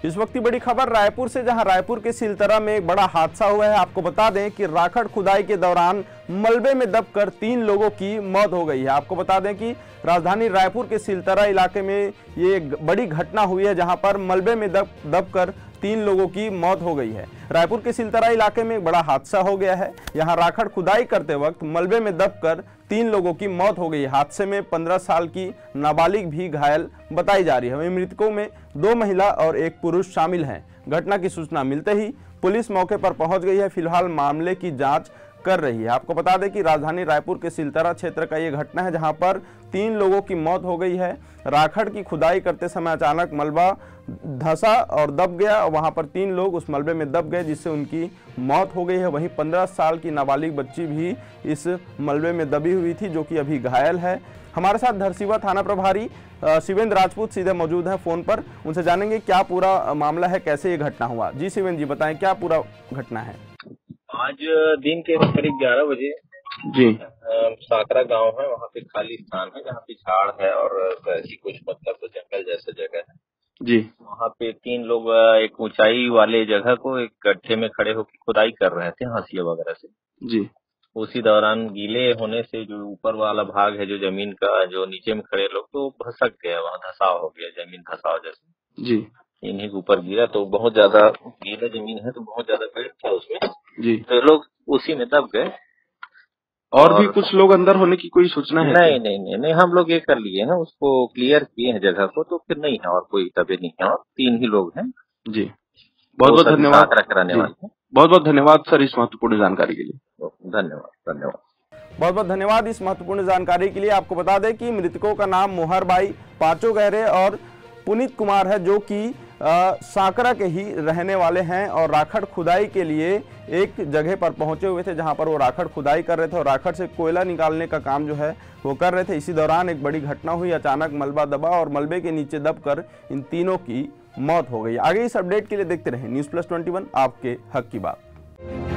इस वक्त की बड़ी खबर रायपुर से, जहां रायपुर के सिलतरा में एक बड़ा हादसा हुआ है। आपको बता दें कि राखड़ खुदाई के दौरान मलबे में दबकर 3 लोगों की मौत हो गई है। आपको बता दें कि राजधानी रायपुर के सिलतरा इलाके में ये बड़ी घटना हुई है, जहां पर मलबे में दबकर 3 लोगों की मौत हो गई है। रायपुर के सिलतरा इलाके में एक बड़ा हादसा हो गया है। यहां राखड़ खुदाई करते वक्त मलबे में दबकर 3 लोगों की मौत हो गई। हादसे में 15 साल की नाबालिग भी घायल बताई जा रही है। वहीं मृतकों में 2 महिला और 1 पुरुष शामिल हैं। घटना की सूचना मिलते ही पुलिस मौके पर पहुंच गई है। फिलहाल मामले की जांच कर रही है। आपको बता दें कि राजधानी रायपुर के सिलतरा क्षेत्र का ये घटना है, जहां पर 3 लोगों की मौत हो गई है। राखड़ की खुदाई करते समय अचानक मलबा धंसा और दब गया। वहां पर 3 लोग उस मलबे में दब गए, जिससे उनकी मौत हो गई है। वहीं 15 साल की नाबालिग बच्ची भी इस मलबे में दबी हुई थी, जो कि अभी घायल है। हमारे साथ धरसीवा थाना प्रभारी शिवेंद्र राजपूत सीधे मौजूद हैं फोन पर। उनसे जानेंगे क्या पूरा मामला है, कैसे ये घटना हुआ। जी शिवेंद्र जी, बताएं क्या पूरा घटना है। आज दिन के करीब 11 बजे जी साकरा गांव है, वहाँ पे खाली स्थान है जहाँ पे झाड़ है और ऐसी कुछ मतलब जंगल जैसा जगह है जी। वहाँ पे 3 लोग एक ऊंचाई वाले जगह को एक गड्ढे में खड़े होकर खुदाई कर रहे थे हाशिया वगैरह से। जी। उसी दौरान गीले होने से जो ऊपर वाला भाग है जो जमीन का, जो नीचे में खड़े लोग तो भसक गया, वहाँ धसाव हो गया, जमीन धसाव जैसे जी। इन्हीं के ऊपर गिरा तो बहुत ज्यादा गीला जमीन है तो बहुत ज्यादा वेट था उसमें जी। तो लोग उसी में दब गए। और भी कुछ लोग अंदर होने की कोई सूचना है? नहीं, हम लोग ये कर लिए हैं, उसको क्लियर किए हैं जगह को, तो फिर नहीं है और कोई दबे नहीं है और 3 ही लोग हैं। जी, बहुत बहुत धन्यवाद। कराने वाले बहुत बहुत धन्यवाद सर इस महत्वपूर्ण जानकारी के लिए। धन्यवाद। बहुत बहुत धन्यवाद इस महत्वपूर्ण जानकारी के लिए। आपको बता दें कि मृतकों का नाम मोहरबाई पाचो गहरे और पुनीत कुमार है, जो कि साकरा के ही रहने वाले हैं और राखड़ खुदाई के लिए एक जगह पर पहुंचे हुए थे, जहां पर वो राखड़ खुदाई कर रहे थे और राखड़ से कोयला निकालने का काम जो है वो कर रहे थे। इसी दौरान एक बड़ी घटना हुई। अचानक मलबा दबा और मलबे के नीचे दबकर इन तीनों की मौत हो गई। आगे इस अपडेट के लिए देखते रहें न्यूज़ प्लस 21, आपके हक की बात।